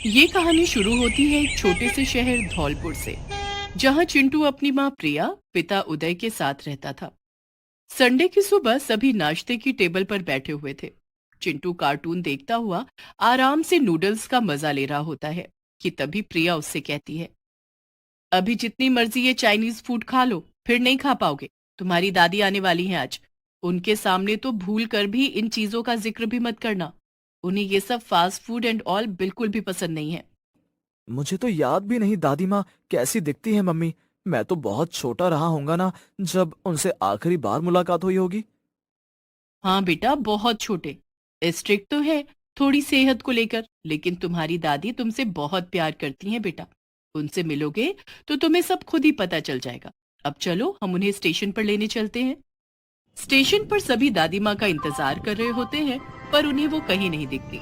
ये कहानी शुरू होती है एक छोटे से शहर धौलपुर से, जहाँ चिंटू अपनी माँ प्रिया, पिता उदय के साथ रहता था। संडे की सुबह सभी नाश्ते की टेबल पर बैठे हुए थे। चिंटू कार्टून देखता हुआ आराम से नूडल्स का मजा ले रहा होता है कि तभी प्रिया उससे कहती है, अभी जितनी मर्जी ये चाइनीज फूड खा लो, फिर नहीं खा पाओगे। तुम्हारी दादी आने वाली हैं आज। उनके सामने तो भूल कर भी इन चीजों का जिक्र भी मत करना। उन्हें ये सब फास्ट फूड एंड ऑल बिल्कुल भी पसंद नहीं है। मुझे तो याद भी नहीं दादी माँ कैसी दिखती है मम्मी। मैं तो बहुत छोटा रहा होऊंगा ना जब उनसे आखिरी बार मुलाकात हुई होगी। हाँ बेटा, बहुत छोटे। स्ट्रिक्ट तो है थोड़ी सेहत को लेकर, लेकिन तुम्हारी दादी तुमसे बहुत प्यार करती हैं बेटा। उनसे मिलोगे तो तुम्हें सब खुद ही पता चल जाएगा। अब चलो हम उन्हें स्टेशन पर लेने चलते हैं। स्टेशन पर सभी दादी माँ का इंतजार कर रहे होते हैं, पर उन्हें वो कहीं नहीं दिखती।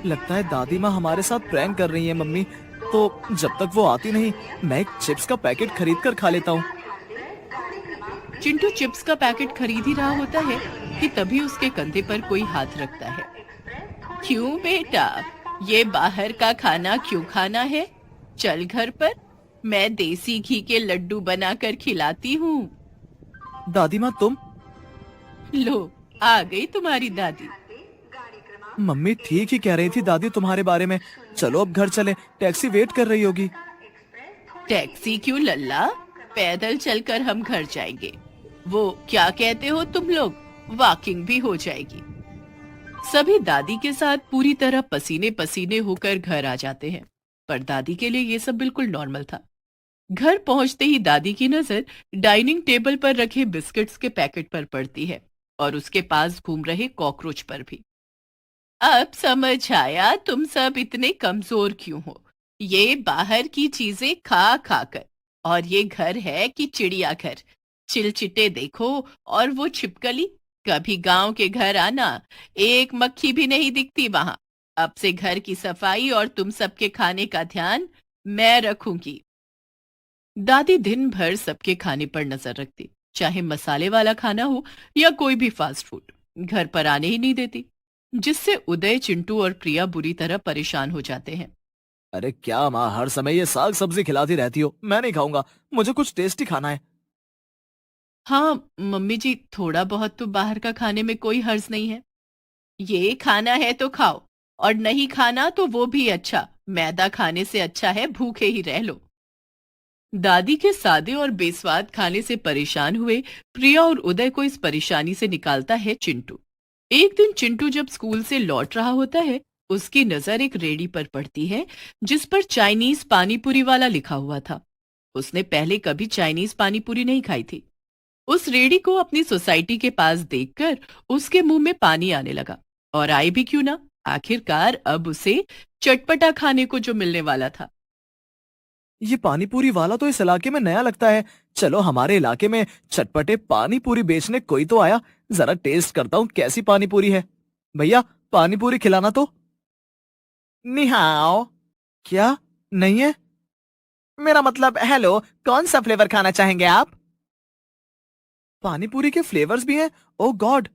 लगता है दादी माँ हमारे साथ प्रैंक कर रही है मम्मी। तो जब तक वो आती नहीं मैं एक चिप्स का पैकेट खरीद कर खा लेता हूँ। चिंटू चिप्स का पैकेट खरीद ही रहा होता है कि तभी उसके कंधे पर कोई हाथ रखता है। क्यों बेटा, ये बाहर का खाना क्यों खाना है? चल घर पर, मैं देसी घी के लड्डू बनाकर खिलाती हूँ। दादी माँ तुम। लो, आ गई तुम्हारी दादी। मम्मी ठीक ही कह रही थी दादी तुम्हारे बारे में। चलो अब घर चले, टैक्सी वेट कर रही होगी। टैक्सी क्यों लल्ला, पैदल चलकर हम घर जाएंगे। वो क्या कहते हो तुम लोग, वॉकिंग भी हो जाएगी। सभी दादी के साथ पूरी तरह पसीने पसीने होकर घर आ जाते हैं, पर दादी के लिए ये सब बिल्कुल नॉर्मल था। घर पहुंचते ही दादी की नजर डाइनिंग टेबल पर रखे बिस्किट्स के पैकेट पर पड़ती है और उसके पास घूम रहे कॉकरोच पर भी। अब समझ आया तुम सब इतने कमजोर क्यों हो, ये बाहर की चीजें खा खाकर। और ये घर है कि चिड़ियाघर? चिलचिटे देखो, और वो छिपकली। कभी गांव के घर आना, एक मक्खी भी नहीं दिखती वहां। अब से घर की सफाई और तुम सबके खाने का ध्यान मैं रखूंगी। दादी दिन भर सबके खाने पर नजर रखती, चाहे मसाले वाला खाना हो या कोई भी फास्ट फूड। घर पर आने ही नहीं देती, जिससे उदय, चिंटू और प्रिया बुरी तरह परेशान हो जाते हैं। अरे क्या माँ हर समय ये साग सब्जी खिलाती रहती हो, मैं नहीं खाऊंगा। मुझे कुछ टेस्टी खाना है। हाँ मम्मी जी, थोड़ा बहुत तो बाहर का खाने में कोई हर्ज नहीं है। ये खाना है तो खाओ, और नहीं खाना तो वो भी अच्छा। मैदा खाने से अच्छा है भूखे ही रह लो। दादी के सादे और बेस्वाद खाने से परेशान हुए प्रिया और उदय को इस परेशानी से निकालता है चिंटू। एक दिन चिंटू जब स्कूल से लौट रहा होता है, उसकी नजर एक रेडी पर पड़ती है जिस पर चाइनीज पानीपुरी वाला लिखा हुआ था। उसने पहले कभी चाइनीज पानीपुरी नहीं खाई थी। उस रेडी को अपनी सोसाइटी के पास देखकर उसके मुंह में पानी आने लगा। और आए भी क्यों ना, आखिरकार अब उसे चटपटा खाने को जो मिलने वाला था। ये पानी पूरी वाला तो इस इलाके में नया लगता है। चलो हमारे इलाके में चटपटे पानी पूरी बेचने कोई तो आया। जरा टेस्ट करता हूँ कैसी पानी पूरी है। भैया पानी पूरी खिलाना तो। निहाओ। क्या? नहीं है? मेरा मतलब हेलो, कौन सा फ्लेवर खाना चाहेंगे आप? पानी पूरी के फ्लेवर्स भी हैं? ओह गॉड।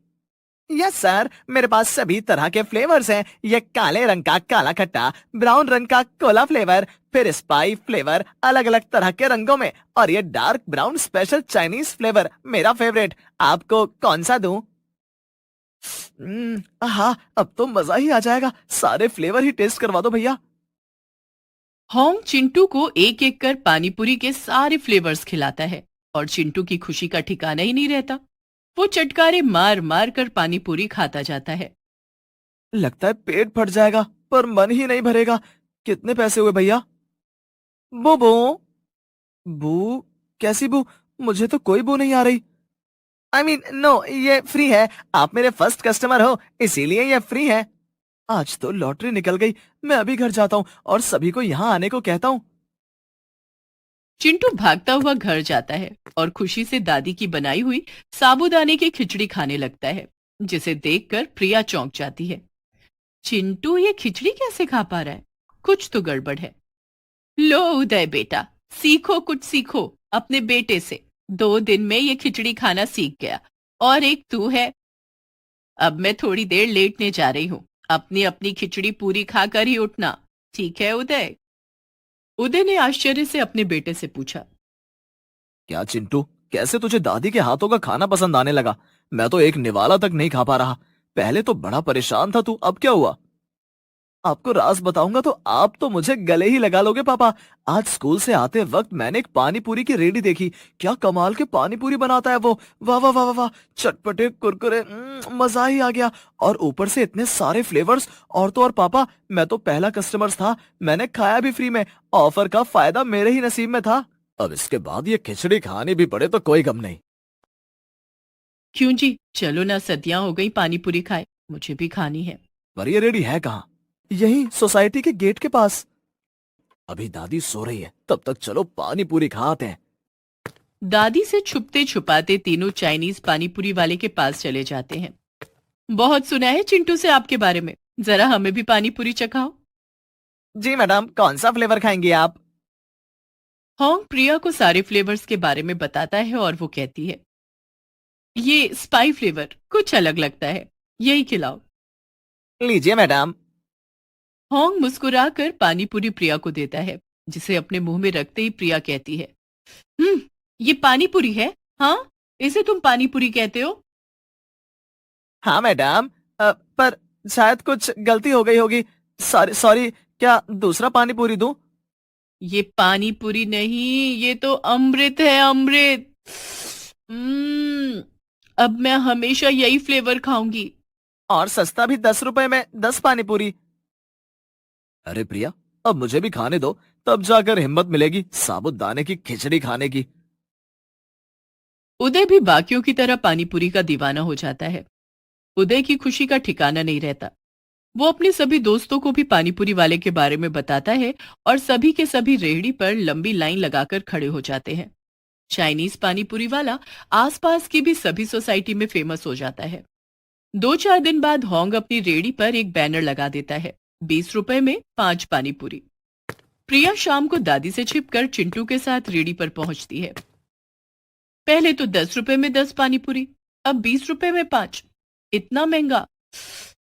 यस सर, मेरे पास सभी तरह के फ्लेवर्स हैं। ये काले रंग का काला खट्टा, ब्राउन रंग का कोला फ्लेवर, फिर स्पाई फ्लेवर अलग अलग तरह के रंगों में, और ये dark brown special Chinese flavour मेरा फेवरेट। आपको कौन सा दूं? हाँ अब तो मजा ही आ जाएगा। सारे फ्लेवर ही टेस्ट करवा दो भैया। होंग चिंटू को एक एक कर पानीपुरी के सारे फ्लेवर्स खिलाता है, और चिंटू की खुशी का ठिकाना ही नहीं रहता। वो चटकारे मार मार कर पानीपुरी खाता जाता है। लगता है पेट फट जाएगा पर मन ही नहीं भरेगा। कितने पैसे हुए भैया? बू बू। बू? कैसी बू? मुझे तो कोई बू नहीं आ रही। आई मीन नो, ये फ्री है। आप मेरे फर्स्ट कस्टमर हो, इसीलिए ये फ्री है। आज तो लॉटरी निकल गई। मैं अभी घर जाता हूँ और सभी को यहाँ आने को कहता हूँ। चिंटू भागता हुआ घर जाता है और खुशी से दादी की बनाई हुई साबूदाने की खिचड़ी खाने लगता है, जिसे देखकर प्रिया चौंक जाती है। चिंटू ये खिचड़ी कैसे खा पा रहा है? कुछ तो गड़बड़ है। लो उदय बेटा, सीखो, कुछ सीखो अपने बेटे से। 2 दिन में ये खिचड़ी खाना सीख गया, और एक तू है। अब मैं थोड़ी देर लेटने जा रही हूँ। अपनी अपनी खिचड़ी पूरी खाकर ही उठना, ठीक है उदय। उदय ने आश्चर्य से अपने बेटे से पूछा। क्या चिंटू, कैसे तुझे दादी के हाथों का खाना पसंद आने लगा? मैं तो एक निवाला तक नहीं खा पा रहा। पहले तो बड़ा परेशान था तू, अब क्या हुआ? आपको राज बताऊंगा तो आप तो मुझे गले ही लगा लोगे पापा। आज स्कूल से आते वक्त मैंने एक पानी पूरी की रेडी देखी। क्या कमाल के पानी पूरी बनाता है वो। वाह वाह वाह वाह वाह। चटपटे कुरकुरे, मजा ही आ गया। और ऊपर से इतने सारे फ्लेवर्स। और तो और पापा, मैं तो पहला कस्टमर था, मैंने खाया भी फ्री में। ऑफर का फायदा मेरे ही नसीब में था। अब इसके बाद ये खिचड़ी खानी भी पड़े तो कोई गम नहीं। क्यों जी, चलो ना, सदियां हो गई पानी पूरी खाए, मुझे भी खानी है। पर ये रेडी है कहाँ? यही सोसाइटी के गेट के पास। अभी दादी सो रही है, तब तक चलो पानी पूरी खाते हैं। दादी से छुपते छुपाते तीनों चाइनीज पानीपुरी वाले के पास चले जाते हैं। बहुत सुना है चिंटू से आपके बारे में, जरा हमें भी पानीपुरी चखाओ। जी मैडम, कौन सा फ्लेवर खाएंगी आप? होंग प्रिया को सारे फ्लेवर्स के बारे में बताता है और वो कहती है, ये स्पाई फ्लेवर कुछ अलग लगता है, यही खिलाओ। लीजिए मैडम। होंग मुस्कुराकर पानीपुरी प्रिया को देता है, जिसे अपने मुंह में रखते ही प्रिया कहती है, ये पानीपुरी है? हाँ, इसे तुम पानीपुरी कहते हो? हाँ मैडम, पर शायद कुछ गलती हो गई होगी। सॉरी सॉरी, क्या दूसरा पानी पूरी दूं? ये पानीपुरी नहीं, ये तो अमृत है, अमृत। अब मैं हमेशा यही फ्लेवर खाऊंगी। और सस्ता भी, 10 रुपए में 10 पानी पूरी। अरे प्रिया, अब मुझे भी खाने दो, तब जाकर हिम्मत मिलेगी साबुदाने की खिचड़ी खाने की। उदय भी बाकियों की तरह पानीपुरी का दीवाना हो जाता है। उदय की खुशी का ठिकाना नहीं रहता। वो अपने सभी दोस्तों को भी पानीपुरी वाले के बारे में बताता है और सभी के सभी रेहड़ी पर लंबी लाइन लगाकर खड़े हो जाते हैं। चाइनीज पानीपुरी वाला आसपास की भी सभी सोसाइटी में फेमस हो जाता है। 2-4 दिन बाद होंग अपनी रेहड़ी पर एक बैनर लगा देता है, 20 रुपए में 5 पानीपुरी। प्रिया शाम को दादी से छिपकर चिंटू के साथ रेहड़ी पर पहुंचती है। पहले तो 10 रुपए में 10 पानीपुरी, अब 20 रुपए में 5। इतना महंगा,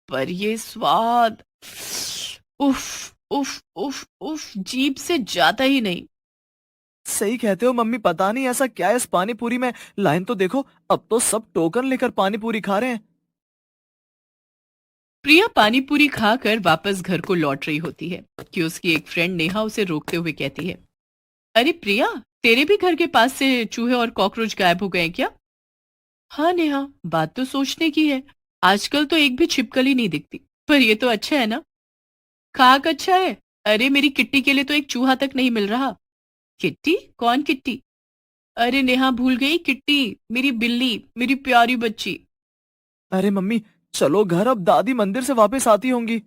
पर ये स्वाद, उफ उफ उफ उफ, जीभ से जाता ही नहीं। सही कहते हो मम्मी, पता नहीं ऐसा क्या है इस पानी पूरी में। लाइन तो देखो, अब तो सब टोकन लेकर पानी पूरी खा रहे हैं। प्रिया पानीपुरी खाकर वापस घर को लौट रही होती है कि उसकी एक फ्रेंड नेहा उसे रोकते हुए कहती है, अरे प्रिया, तेरे भी घर के पास से चूहे और कॉकरोच गायब हो गए हैं क्या? हाँ नेहा, बात तो सोचने की है, आजकल तो एक भी छिपकली नहीं दिखती। पर ये तो अच्छा है ना? खाक अच्छा है। अरे मेरी किट्टी के लिए तो एक चूहा तक नहीं मिल रहा। किट्टी? कौन किट्टी? अरे नेहा, भूल गई, किट्टी, मेरी बिल्ली, मेरी प्यारी बच्ची। अरे मम्मी, चलो घर, अब दादी मंदिर से वापस आती होंगी।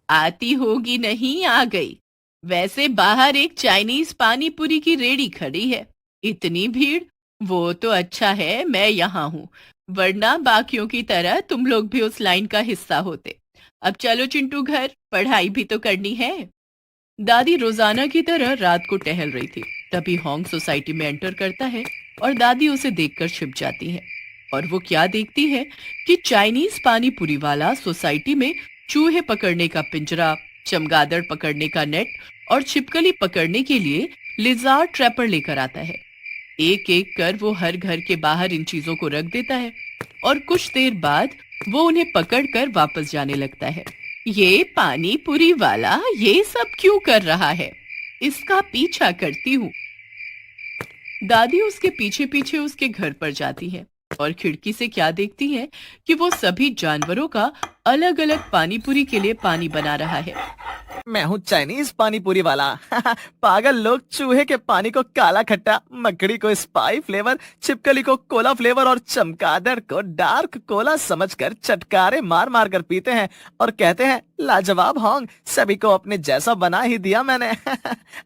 आती होगी नहीं, आ गई। वैसे बाहर एक चाइनीज पानीपुरी की रेडी खड़ी है, इतनी भीड़। वो तो अच्छा है मैं यहाँ हूँ, वरना बाकियों की तरह तुम लोग भी उस लाइन का हिस्सा होते। अब चलो चिंटू घर, पढ़ाई भी तो करनी है। दादी रोजाना की तरह रात को टहल रही थी, तभी होंग सोसाइटी में एंटर करता है और दादी उसे देखकर छिप जाती है। और वो क्या देखती है कि चाइनीज पानी पूरी वाला सोसाइटी में चूहे पकड़ने का पिंजरा, चमगादड़ पकड़ने का नेट और छिपकली पकड़ने के लिए लिजार्ड ट्रैपर लेकर आता है। एक एक कर वो हर घर के बाहर इन चीजों को रख देता है और कुछ देर बाद वो उन्हें पकड़कर वापस जाने लगता है। ये पानी पूरी वाला ये सब क्यों कर रहा है? इसका पीछा करती हूँ। दादी उसके पीछे पीछे उसके घर पर जाती है और खिड़की से क्या देखती है कि वो सभी जानवरों का अलग अलग पानीपुरी के लिए पानी बना रहा है। मैं हूँ चाइनीज पानी पूरी वाला। पागल लोग चूहे के पानी को काला खट्टा, मकड़ी को स्पाई फ्लेवर, छिपकली को कोला फ्लेवर और चमगादड़ को डार्क कोला समझकर चटकारे मार मार कर पीते हैं और कहते हैं, लाजवाब होंग, सभी को अपने जैसा बना ही दिया मैंने।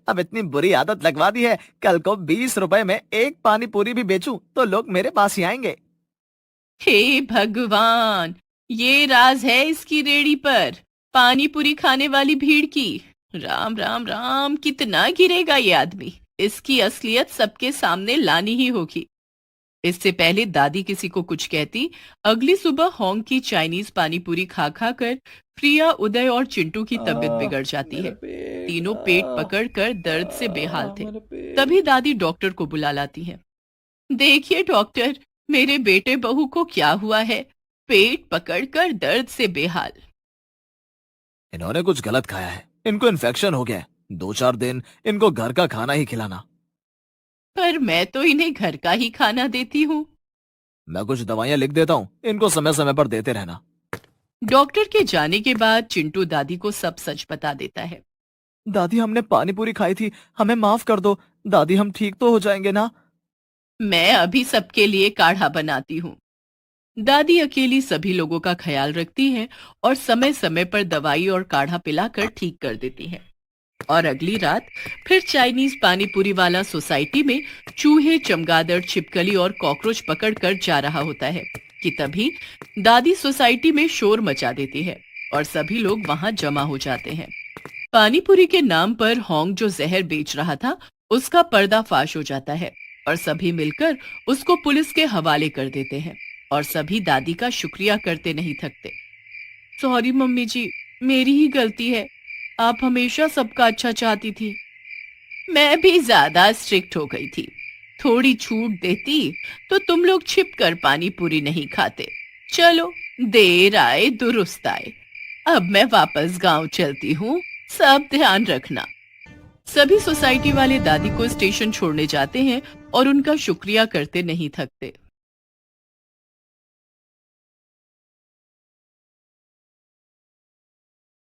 अब इतनी बुरी आदत लगवा दी है, कल को 20 रुपए में एक पानी पूरी भी बेचूं तो लोग मेरे पास ही आएंगे। हे भगवान, ये राज है इसकी रेड़ी पर, पानी पूरी खाने वाली भीड़ की। राम राम राम, कितना गिरेगा ये आदमी, इसकी असलियत सबके सामने लानी ही होगी। इससे पहले दादी किसी को कुछ कहती, अगली सुबह होंग की चाइनीज पानी पूरी खा खा कर प्रिया, उदय और चिंटू की तबीयत बिगड़ जाती है। मेरा पेट तीनों पेट पकड़कर दर्द से बेहाल थे। मेरा पेट। तभी दादी डॉक्टर को बुला लाती है। देखिए डॉक्टर, मेरे बेटे बहू को क्या हुआ है, पेट पकड़कर दर्द से बेहाल। इन्होंने कुछ गलत खाया है, इनको इन्फेक्शन हो गया है। 2-4 दिन इनको घर का खाना ही खिलाना। पर मैं तो इन्हें घर का ही खाना देती हूँ। मैं कुछ दवाइयां लिख देता हूँ, इनको समय समय पर देते रहना। डॉक्टर के जाने के बाद चिंटू दादी को सब सच बता देता है। दादी, हमने पानी पूरी खाई थी, हमें माफ कर दो। दादी, हम ठीक तो हो जाएंगे ना? मैं अभी सबके लिए काढ़ा बनाती हूँ। दादी अकेली सभी लोगों का ख्याल रखती है और समय समय पर दवाई और काढ़ा पिलाकर ठीक कर देती है। और अगली रात फिर चाइनीज पानी पूरी वाला सोसाइटी में चूहे, चमगादड़, छिपकली और कॉकरोच पकड़कर जा रहा होता है कि तभी दादी सोसाइटी में शोर मचा देती है और सभी लोग वहां जमा हो जाते हैं। पानी पूरी के नाम पर होंग जो जहर बेच रहा था, उसका पर्दाफाश हो जाता है और सभी मिलकर उसको पुलिस के हवाले कर देते हैं और सभी दादी का शुक्रिया करते नहीं थकते। सॉरी मम्मी जी, मेरी ही गलती है, आप हमेशा सबका अच्छा चाहती थी। मैं भी ज्यादा स्ट्रिक्ट हो गई थी। थोड़ी छूट देती तो तुम लोग छिप कर पानी पूरी नहीं खाते। चलो, देर आए दुरुस्त आए। अब मैं वापस गांव चलती हूँ, सब ध्यान रखना। सभी सोसाइटी वाले दादी को स्टेशन छोड़ने जाते हैं और उनका शुक्रिया करते नहीं थकते।